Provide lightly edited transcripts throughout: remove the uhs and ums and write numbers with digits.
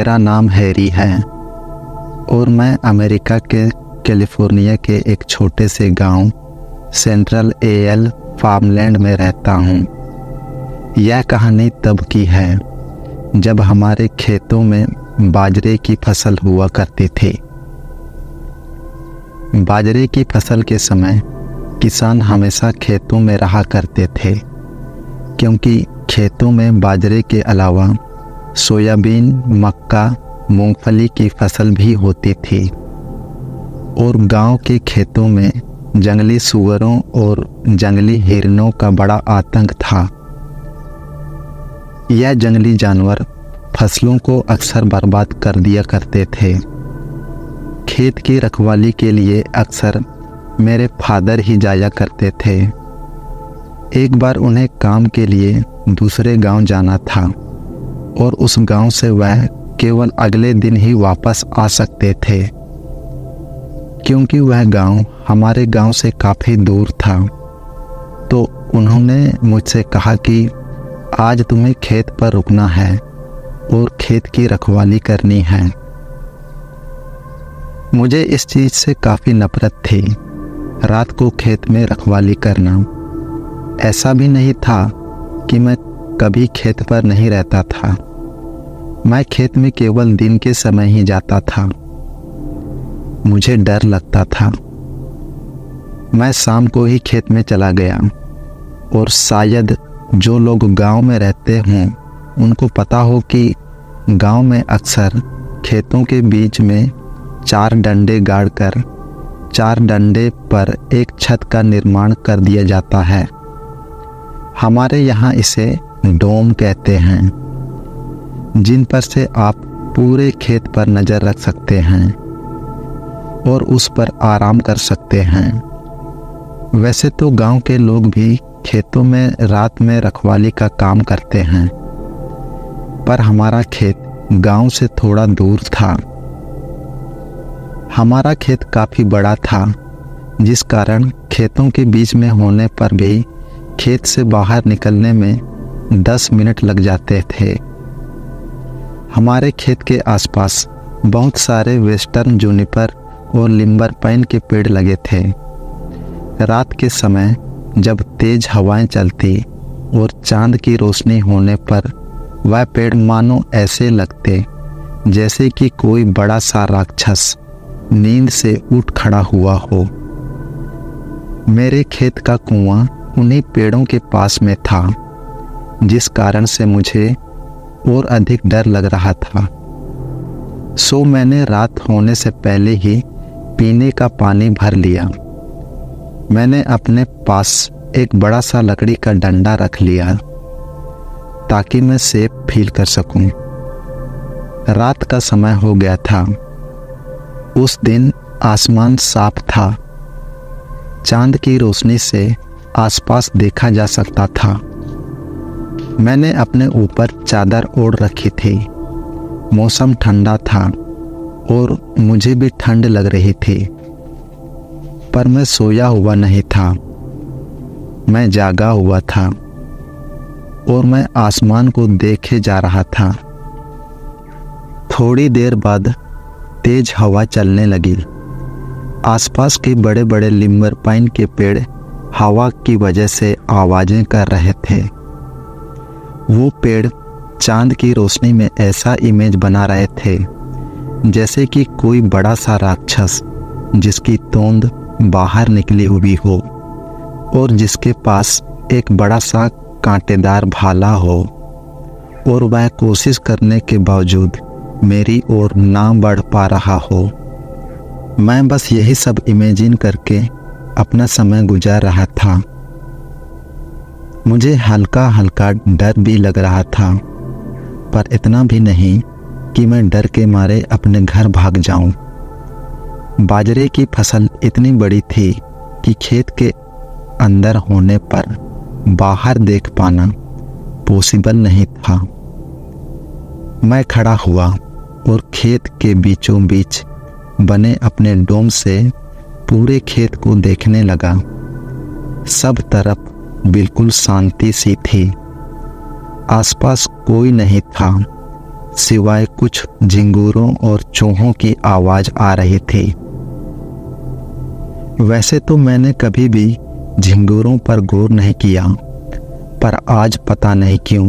मेरा नाम हैरी है और मैं अमेरिका के कैलिफोर्निया के एक छोटे से गांव सेंट्रल एल फार्मलैंड में रहता हूँ। यह कहानी तब की है जब हमारे खेतों में बाजरे की फसल हुआ करती थी। बाजरे की फसल के समय किसान हमेशा खेतों में रहा करते थे, क्योंकि खेतों में बाजरे के अलावा सोयाबीन, मक्का, मूंगफली की फसल भी होती थी और गांव के खेतों में जंगली सूअरों और जंगली हिरणों का बड़ा आतंक था। यह जंगली जानवर फसलों को अक्सर बर्बाद कर दिया करते थे। खेत की रखवाली के लिए अक्सर मेरे फादर ही जाया करते थे। एक बार उन्हें काम के लिए दूसरे गांव जाना था और उस गांव से वह केवल अगले दिन ही वापस आ सकते थे, क्योंकि वह गांव हमारे गांव से काफ़ी दूर था। तो उन्होंने मुझसे कहा कि आज तुम्हें खेत पर रुकना है और खेत की रखवाली करनी है। मुझे इस चीज़ से काफ़ी नफरत थी, रात को खेत में रखवाली करना। ऐसा भी नहीं था कि मैं कभी खेत पर नहीं रहता था। मैं खेत में केवल दिन के समय ही जाता था। मुझे डर लगता था। मैं शाम को ही खेत में चला गया और शायद जो लोग गांव में रहते हों उनको पता हो कि गांव में अक्सर खेतों के बीच में 4 डंडे गाड़कर 4 डंडे पर एक छत का निर्माण कर दिया जाता है। हमारे यहाँ इसे डोम कहते हैं, जिन पर से आप पूरे खेत पर नज़र रख सकते हैं और उस पर आराम कर सकते हैं। वैसे तो गांव के लोग भी खेतों में रात में रखवाली का काम करते हैं, पर हमारा खेत गांव से थोड़ा दूर था। हमारा खेत काफ़ी बड़ा था, जिस कारण खेतों के बीच में होने पर भी खेत से बाहर निकलने में 10 मिनट लग जाते थे। हमारे खेत के आसपास बहुत सारे वेस्टर्न जूनिपर और लिम्बर पाइन के पेड़ लगे थे। रात के समय जब तेज हवाएं चलती और चांद की रोशनी होने पर वह पेड़ मानो ऐसे लगते जैसे कि कोई बड़ा सा राक्षस नींद से उठ खड़ा हुआ हो। मेरे खेत का कुआं उन्हीं पेड़ों के पास में था, जिस कारण से मुझे और अधिक डर लग रहा था। सो मैंने रात होने से पहले ही पीने का पानी भर लिया। मैंने अपने पास एक बड़ा सा लकड़ी का डंडा रख लिया ताकि मैं सेफ फील कर सकूं। रात का समय हो गया था। उस दिन आसमान साफ था। चांद की रोशनी से आसपास देखा जा सकता था। मैंने अपने ऊपर चादर ओढ़ रखी थी। मौसम ठंडा था और मुझे भी ठंड लग रही थी, पर मैं सोया हुआ नहीं था। मैं जागा हुआ था और मैं आसमान को देखे जा रहा था। थोड़ी देर बाद तेज हवा चलने लगी। आसपास के बड़े बड़े लिम्बर पाइन के पेड़ हवा की वजह से आवाज़ें कर रहे थे। वो पेड़ चांद की रोशनी में ऐसा इमेज बना रहे थे जैसे कि कोई बड़ा सा राक्षस जिसकी तोंद बाहर निकली हुई हो और जिसके पास एक बड़ा सा कांटेदार भाला हो, और वह कोशिश करने के बावजूद मेरी ओर ना बढ़ पा रहा हो। मैं बस यही सब इमेजिन करके अपना समय गुजार रहा था। मुझे हल्का हल्का डर भी लग रहा था, पर इतना भी नहीं कि मैं डर के मारे अपने घर भाग जाऊं। बाजरे की फसल इतनी बड़ी थी कि खेत के अंदर होने पर बाहर देख पाना पॉसिबल नहीं था। मैं खड़ा हुआ और खेत के बीचों बीच बने अपने डोम से पूरे खेत को देखने लगा। सब तरफ बिल्कुल शांति सी थी। आसपास कोई नहीं था, सिवाय कुछ झिंगुरों और चूहों की आवाज आ रही थी। वैसे तो मैंने कभी भी झिंगुरों पर गौर नहीं किया, पर आज पता नहीं क्यों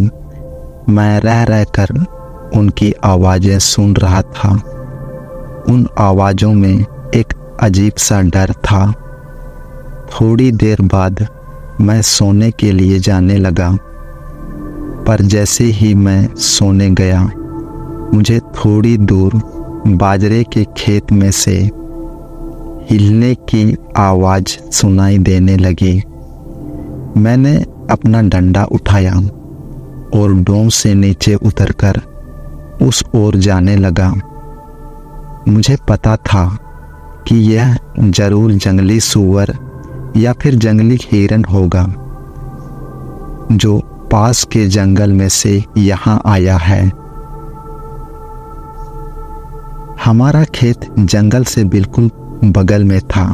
मैं रह रहकर उनकी आवाज़ें सुन रहा था। उन आवाज़ों में एक अजीब सा डर था। थोड़ी देर बाद मैं सोने के लिए जाने लगा, पर जैसे ही मैं सोने गया मुझे थोड़ी दूर बाजरे के खेत में से हिलने की आवाज़ सुनाई देने लगी। मैंने अपना डंडा उठाया और डोम से नीचे उतरकर उस ओर जाने लगा। मुझे पता था कि यह जरूर जंगली सूअर या फिर जंगली हिरन होगा जो पास के जंगल में से यहाँ आया है। हमारा खेत जंगल से बिल्कुल बगल में था।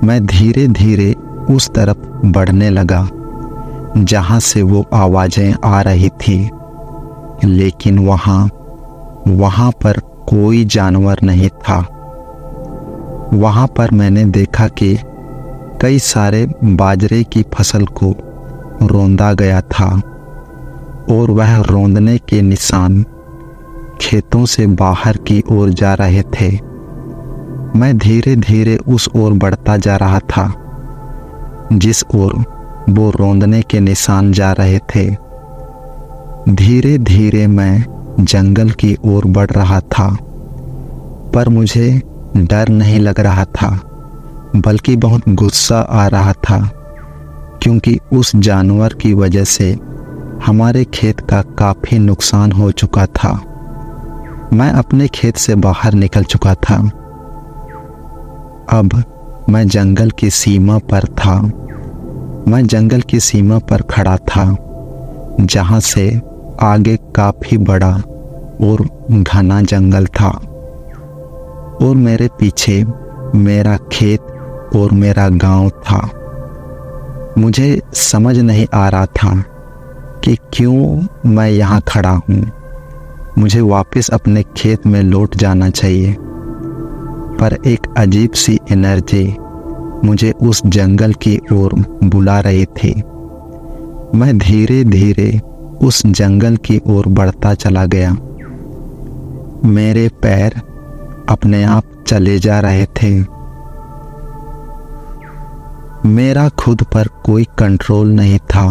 मैं धीरे धीरे उस तरफ बढ़ने लगा जहाँ से वो आवाज़ें आ रही थी, लेकिन वहाँ पर कोई जानवर नहीं था। वहाँ पर मैंने देखा कि कई सारे बाजरे की फसल को रौंदा गया था और वह रौंदने के निशान खेतों से बाहर की ओर जा रहे थे। मैं धीरे धीरे उस ओर बढ़ता जा रहा था जिस ओर वो रौंदने के निशान जा रहे थे। धीरे धीरे मैं जंगल की ओर बढ़ रहा था, पर मुझे डर नहीं लग रहा था, बल्कि बहुत गुस्सा आ रहा था, क्योंकि उस जानवर की वजह से हमारे खेत का काफ़ी नुकसान हो चुका था। मैं अपने खेत से बाहर निकल चुका था। अब मैं जंगल की सीमा पर था। मैं जंगल की सीमा पर खड़ा था, जहाँ से आगे काफ़ी बड़ा और घना जंगल था और मेरे पीछे मेरा खेत और मेरा गांव था। मुझे समझ नहीं आ रहा था कि क्यों मैं यहाँ खड़ा हूँ। मुझे वापस अपने खेत में लौट जाना चाहिए, पर एक अजीब सी एनर्जी मुझे उस जंगल की ओर बुला रही थी। मैं धीरे धीरे उस जंगल की ओर बढ़ता चला गया। मेरे पैर अपने आप चले जा रहे थे। मेरा खुद पर कोई कंट्रोल नहीं था,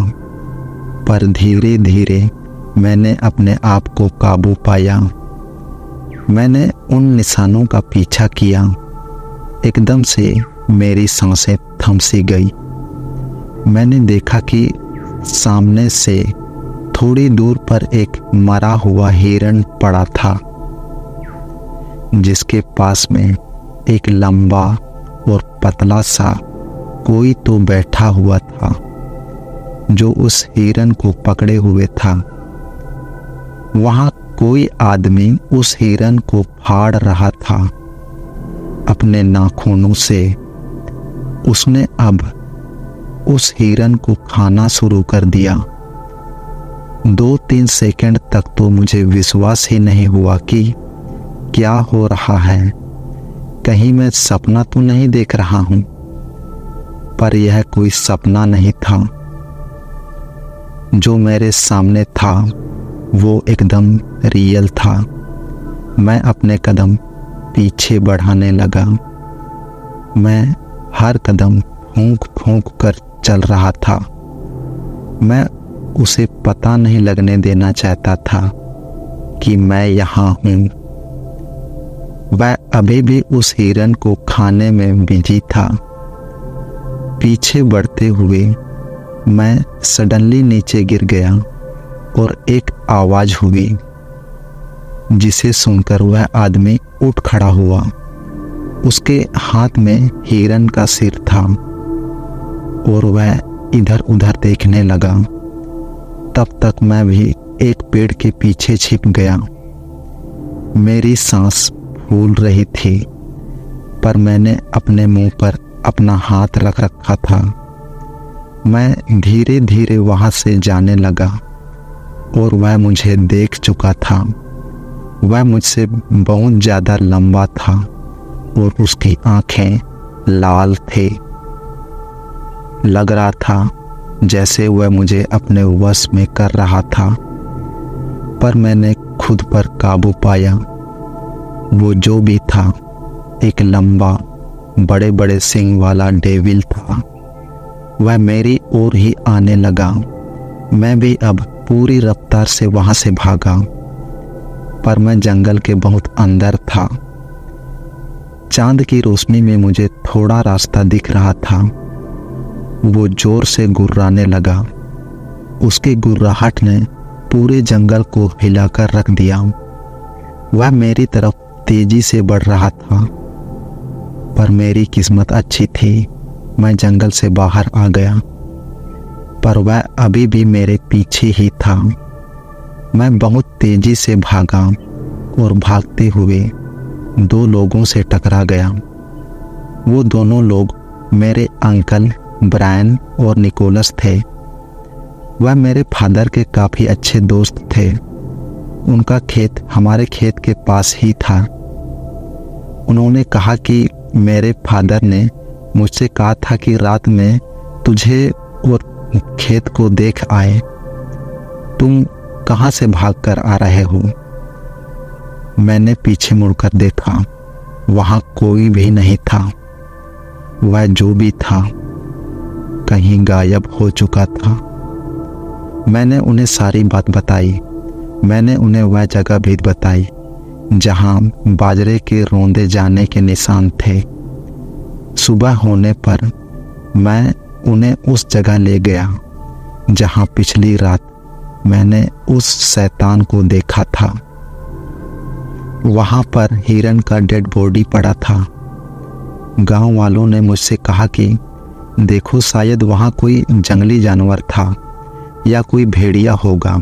पर धीरे धीरे मैंने अपने आप को काबू पाया। मैंने उन निशानों का पीछा किया। एकदम से मेरी सांसें थम सी गई। मैंने देखा कि सामने से थोड़ी दूर पर एक मरा हुआ हिरन पड़ा था, जिसके पास में एक लंबा और पतला सा कोई तो बैठा हुआ था, जो उस हिरन को पकड़े हुए था। वहाँ कोई आदमी उस हिरन को फाड़ रहा था अपने नाखूनों से। उसने अब उस हिरन को खाना शुरू कर दिया। 2-3 सेकंड तक तो मुझे विश्वास ही नहीं हुआ कि क्या हो रहा है। कहीं मैं सपना तो नहीं देख रहा हूँ। पर यह कोई सपना नहीं था। जो मेरे सामने था वो एकदम रियल था। मैं अपने कदम पीछे बढ़ाने लगा। मैं हर कदम फूंक फूंक कर चल रहा था। मैं उसे पता नहीं लगने देना चाहता था कि मैं यहाँ हूँ। वह अभी भी उस हिरन को खाने में बिजी था। पीछे बढ़ते हुए मैं सडनली नीचे गिर गया और एक आवाज़ हुई, जिसे सुनकर वह आदमी उठ खड़ा हुआ। उसके हाथ में हिरन का सिर था और वह इधर उधर देखने लगा। तब तक मैं भी एक पेड़ के पीछे छिप गया। मेरी सांस फूल रही थी, पर मैंने अपने मुंह पर अपना हाथ रख रखा था। मैं धीरे धीरे वहां से जाने लगा और वह मुझे देख चुका था। वह मुझसे बहुत ज़्यादा लंबा था और उसकी आंखें लाल थे। लग रहा था जैसे वह मुझे अपने वश में कर रहा था, पर मैंने खुद पर काबू पाया। वो जो भी था एक लंबा बड़े बड़े सींग वाला डेविल था। वह मेरी ओर ही आने लगा। मैं भी अब पूरी रफ्तार से वहां से भागा, पर मैं जंगल के बहुत अंदर था। चांद की रोशनी में मुझे थोड़ा रास्ता दिख रहा था। वो जोर से गुर्राने लगा। उसकी गुर्राहट ने पूरे जंगल को हिलाकर रख दिया। वह मेरी तरफ तेजी से बढ़ रहा था, पर मेरी किस्मत अच्छी थी। मैं जंगल से बाहर आ गया, पर वह अभी भी मेरे पीछे ही था। मैं बहुत तेजी से भागा और भागते हुए 2 लोगों से टकरा गया। वो दोनों लोग मेरे अंकल ब्रायन और निकोलस थे। वह मेरे फादर के काफ़ी अच्छे दोस्त थे। उनका खेत हमारे खेत के पास ही था। उन्होंने कहा कि मेरे फादर ने मुझसे कहा था कि रात में तुझे और खेत को देख आए। तुम कहाँ से भागकर आ रहे हो? मैंने पीछे मुड़कर देखा। वहाँ कोई भी नहीं था। वह जो भी था कहीं गायब हो चुका था। मैंने उन्हें सारी बात बताई। मैंने उन्हें वह जगह भी बताई जहाँ बाजरे के रोंदे जाने के निशान थे। सुबह होने पर मैं उन्हें उस जगह ले गया जहाँ पिछली रात मैंने उस शैतान को देखा था। वहाँ पर हिरन का डेड बॉडी पड़ा था। गांव वालों ने मुझसे कहा कि देखो, शायद वहाँ कोई जंगली जानवर था या कोई भेड़िया होगा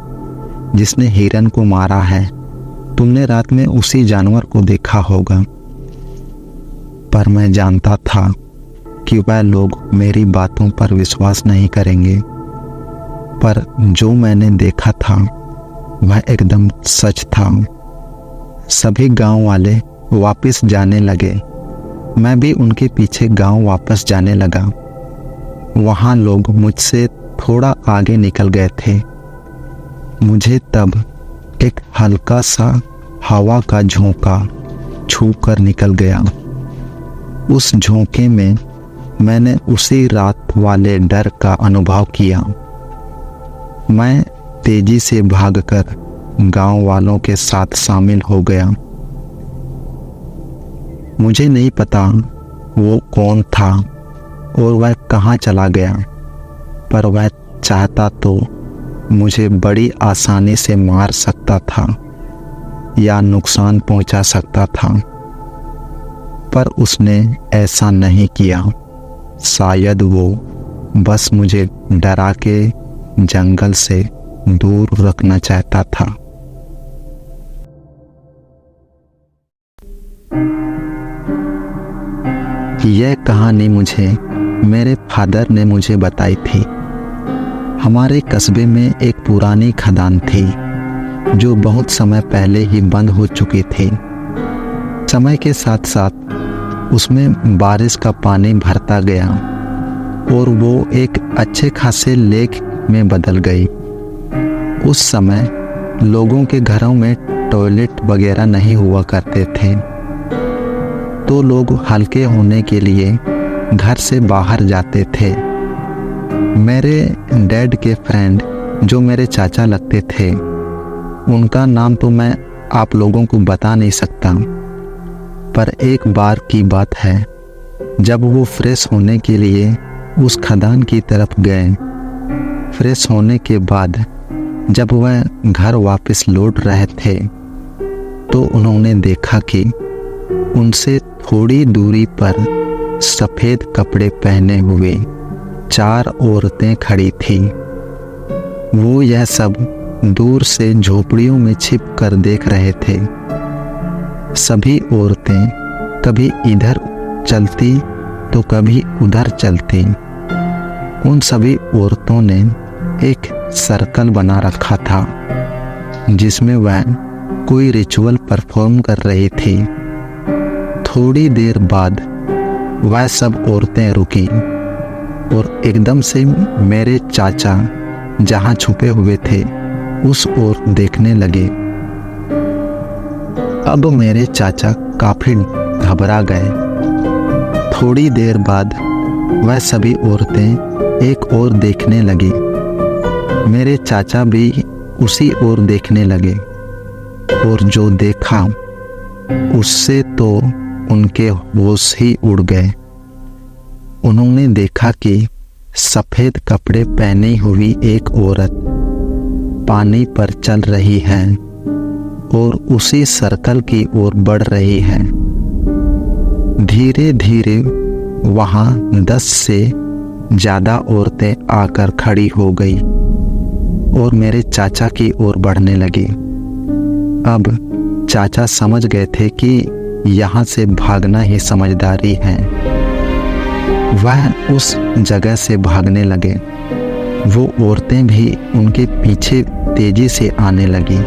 जिसने हिरन को मारा है। तुमने रात में उसी जानवर को देखा होगा। पर मैं जानता था कि वह लोग मेरी बातों पर विश्वास नहीं करेंगे, पर जो मैंने देखा था वह एकदम सच था। सभी गांव वाले वापस जाने लगे। मैं भी उनके पीछे गांव वापस जाने लगा। वहाँ लोग मुझसे थोड़ा आगे निकल गए थे। मुझे तब एक हल्का सा हवा का झोंका छू कर निकल गया। उस झोंके में मैंने उसी रात वाले डर का अनुभव किया। मैं तेजी से भागकर गांव वालों के साथ शामिल हो गया। मुझे नहीं पता वो कौन था और वह कहाँ चला गया, पर वह चाहता तो मुझे बड़ी आसानी से मार सकता था या नुकसान पहुंचा सकता था, पर उसने ऐसा नहीं किया। शायद वो बस मुझे डरा के जंगल से दूर रखना चाहता था। यह कहानी मुझे मेरे फादर ने मुझे बताई थी। हमारे कस्बे में एक पुरानी खदान थी जो बहुत समय पहले ही बंद हो चुकी थी। समय के साथ साथ उसमें बारिश का पानी भरता गया और वो एक अच्छे खासे लेक में बदल गई। उस समय लोगों के घरों में टॉयलेट वगैरह नहीं हुआ करते थे, तो लोग हल्के होने के लिए घर से बाहर जाते थे। मेरे डैड के फ्रेंड जो मेरे चाचा लगते थे, उनका नाम तो मैं आप लोगों को बता नहीं सकता, पर एक बार की बात है जब वो फ्रेश होने के लिए उस खदान की तरफ गए। फ्रेश होने के बाद जब वह घर वापस लौट रहे थे तो उन्होंने देखा कि उनसे थोड़ी दूरी पर सफ़ेद कपड़े पहने हुए 4 औरतें खड़ी थीं। वो यह सब दूर से झोपड़ियों में छिप कर देख रहे थे। सभी औरतें कभी इधर चलती तो कभी उधर चलती। उन सभी औरतों ने एक सर्कल बना रखा था जिसमें वह कोई रिचुअल परफॉर्म कर रही थी। थोड़ी देर बाद वह सब औरतें रुकी और एकदम से मेरे चाचा जहाँ छुपे हुए थे उस ओर देखने लगे। अब मेरे चाचा काफी घबरा गए। थोड़ी देर बाद वह सभी औरतें एक ओर देखने लगी। मेरे चाचा भी उसी ओर देखने लगे और जो देखा उससे तो उनके होश ही उड़ गए। उन्होंने देखा कि सफेद कपड़े पहनी हुई एक औरत पानी पर चल रही है और उसी सर्कल की ओर बढ़ रही है। धीरे धीरे वहां 10 से ज़्यादा औरतें आकर खड़ी हो गई और मेरे चाचा की ओर बढ़ने लगी। अब चाचा समझ गए थे कि यहाँ से भागना ही समझदारी है। वह उस जगह से भागने लगे। वो औरतें भी उनके पीछे तेजी से आने लगी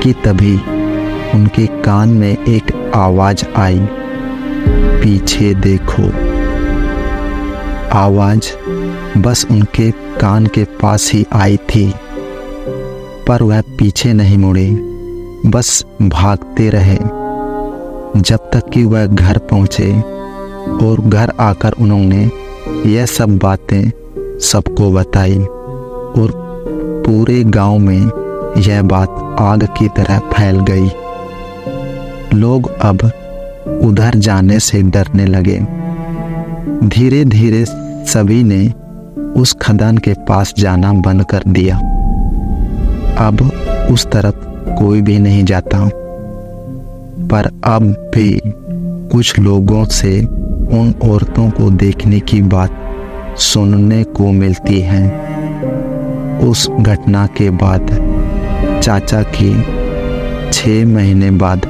कि तभी उनके कान में एक आवाज़ आई, पीछे देखो। आवाज़ बस उनके कान के पास ही आई थी, पर वह पीछे नहीं मुड़े, बस भागते रहे जब तक कि वह घर पहुँचे। और घर आकर उन्होंने यह सब बातें सबको बताई और पूरे गांव में यह बात आग की तरह फैल गई। लोग अब उधर जाने से डरने लगे। धीरे धीरे सभी ने उस खदान के पास जाना बंद कर दिया। अब उस तरफ कोई भी नहीं जाता। पर अब भी कुछ लोगों से उन औरतों को देखने की बात सुनने को मिलती है। उस घटना के बाद चाचा की 6 महीने बाद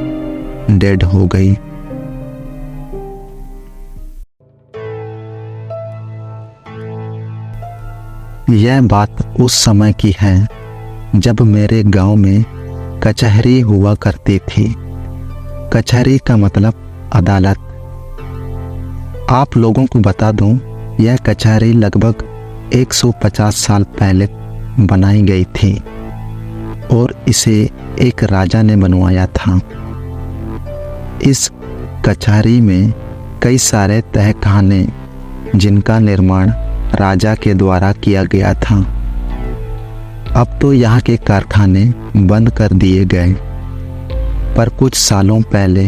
डेड हो गई। यह बात उस समय की है जब मेरे गांव में कचहरी हुआ करती थी। कचहरी का मतलब अदालत। आप लोगों को बता दूं, यह कचहरी लगभग 150 साल पहले बनाई गई थी और इसे एक राजा ने बनवाया था। इस कचहरी में कई सारे तहखाने जिनका निर्माण राजा के द्वारा किया गया था। अब तो यहाँ के कारखाने बंद कर दिए गए, पर कुछ सालों पहले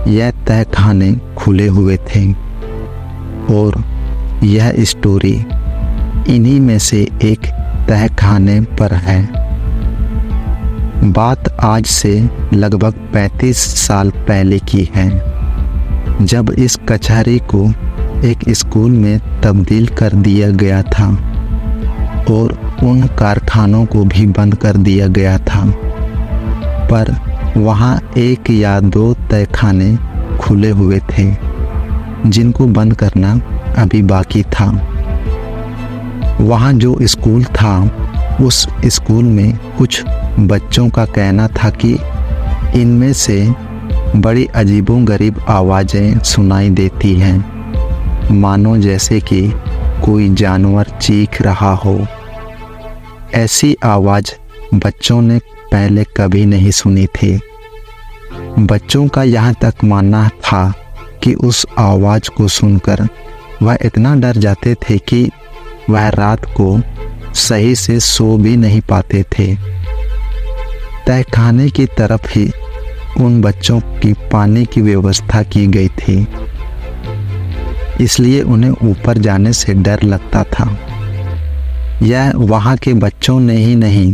यह तहखाने खुले हुए थे और यह स्टोरी इन्हीं में से एक तहखाने पर है। बात आज से लगभग 35 साल पहले की है, जब इस कचहरी को एक स्कूल में तब्दील कर दिया गया था और उन कारखानों को भी बंद कर दिया गया था। पर वहाँ 1 या 2 तहखाने खुले हुए थे जिनको बंद करना अभी बाकी था। वहाँ जो स्कूल था, उस स्कूल में कुछ बच्चों का कहना था कि इनमें से बड़ी अजीबोगरीब आवाज़ें सुनाई देती हैं, मानो जैसे कि कोई जानवर चीख रहा हो। ऐसी आवाज़ बच्चों ने पहले कभी नहीं सुनी थी। बच्चों का यहाँ तक मानना था कि उस आवाज़ को सुनकर वह इतना डर जाते थे कि वह रात को सही से सो भी नहीं पाते थे। तहखाने की तरफ ही उन बच्चों की पानी की व्यवस्था की गई थी, इसलिए उन्हें ऊपर जाने से डर लगता था। यह वहाँ के बच्चों ने ही नहीं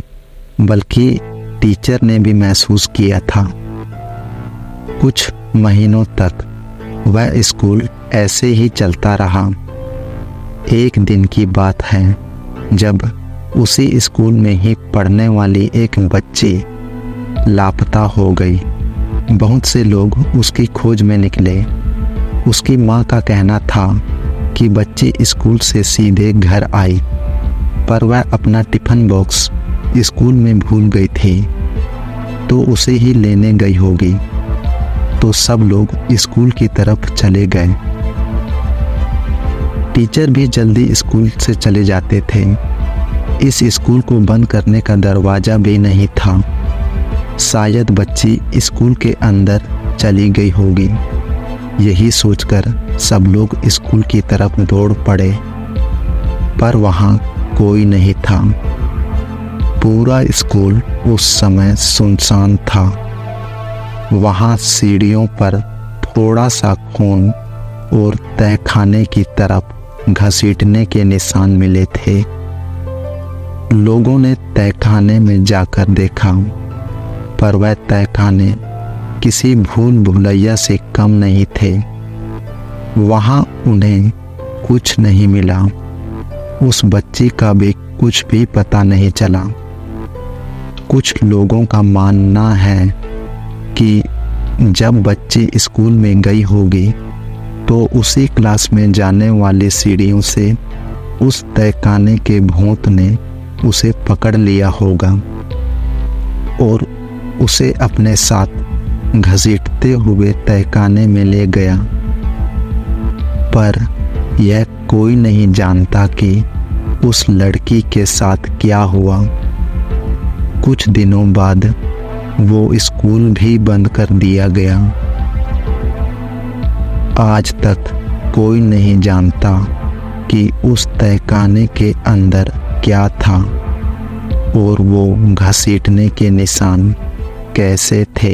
बल्कि टीचर ने भी महसूस किया था। कुछ महीनों तक वह स्कूल ऐसे ही चलता रहा। एक दिन की बात है जब उसी स्कूल में ही पढ़ने वाली एक बच्ची लापता हो गई। बहुत से लोग उसकी खोज में निकले। उसकी माँ का कहना था कि बच्ची स्कूल से सीधे घर आई, पर वह अपना टिफ़िन बॉक्स स्कूल में भूल गई थी। तो उसे ही लेने गई होगी। तो सब लोग स्कूल की तरफ चले गए। टीचर भी जल्दी स्कूल से चले जाते थे। इस स्कूल को बंद करने का दरवाज़ा भी नहीं था। शायद बच्ची स्कूल के अंदर चली गई होगी। यही सोचकर सब लोग स्कूल की तरफ दौड़ पड़े, पर वहाँ कोई नहीं था। पूरा स्कूल उस समय सुनसान था। वहाँ सीढ़ियों पर थोड़ा सा खून और तहखाने की तरफ घसीटने के निशान मिले थे। लोगों ने तहखाने में जाकर देखा, पर वह तहखाने किसी भूल भुलैया से कम नहीं थे। वहाँ उन्हें कुछ नहीं मिला। उस बच्ची का भी कुछ भी पता नहीं चला। कुछ लोगों का मानना है कि जब बच्ची स्कूल में गई होगी तो उसी क्लास में जाने वाली सीढ़ियों से उस तहखाने के भूत ने उसे पकड़ लिया होगा और उसे अपने साथ घसीटते हुए तहखाने में ले गया। पर यह कोई नहीं जानता कि उस लड़की के साथ क्या हुआ। कुछ दिनों बाद वो स्कूल भी बंद कर दिया गया। आज तक कोई नहीं जानता कि उस तहखाने के अंदर क्या था और वो घसीटने के निशान कैसे थे।